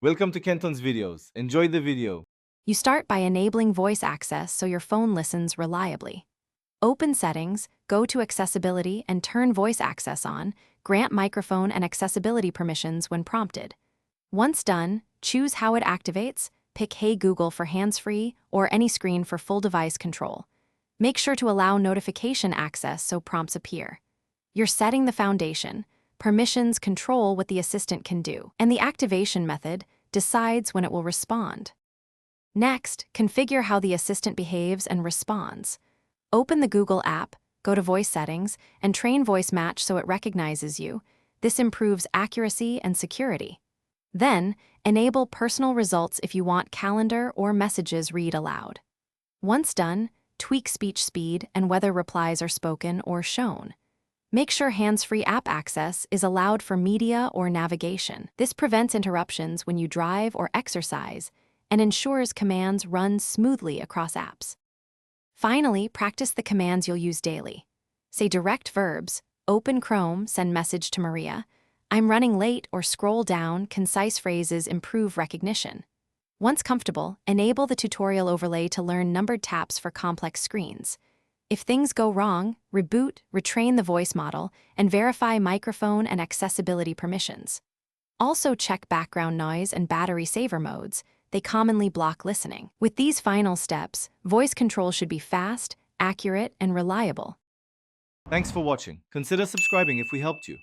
Welcome to Kenton's videos. Enjoy the video. You start by enabling voice access so your phone listens reliably. Open Settings, go to Accessibility and turn voice access on. Grant microphone and accessibility permissions when prompted. Once done, choose how it activates. Pick Hey Google for hands-free or any screen for full device control. Make sure to allow notification access so prompts appear. You're setting the foundation. Permissions control what the assistant can do, and the activation method decides when it will respond. Next, configure how the assistant behaves and responds. Open the Google app, go to Voice Settings, and train Voice Match so it recognizes you. This improves accuracy and security. Then, enable personal results if you want calendar or messages read aloud. Once done, tweak speech speed and whether replies are spoken or shown. Make sure hands-free app access is allowed for media or navigation. This prevents interruptions when you drive or exercise and ensures commands run smoothly across apps. Finally, practice the commands you'll use daily. Say direct verbs, open Chrome, send message to Maria, I'm running late, or scroll down. Concise phrases improve recognition. Once comfortable, enable the tutorial overlay to learn numbered taps for complex screens. If things go wrong, reboot, retrain the voice model, and verify microphone and accessibility permissions. Also check background noise and battery saver modes. They commonly block listening. With these final steps, voice control should be fast, accurate, and reliable. Thanks for watching. Consider subscribing if we helped you.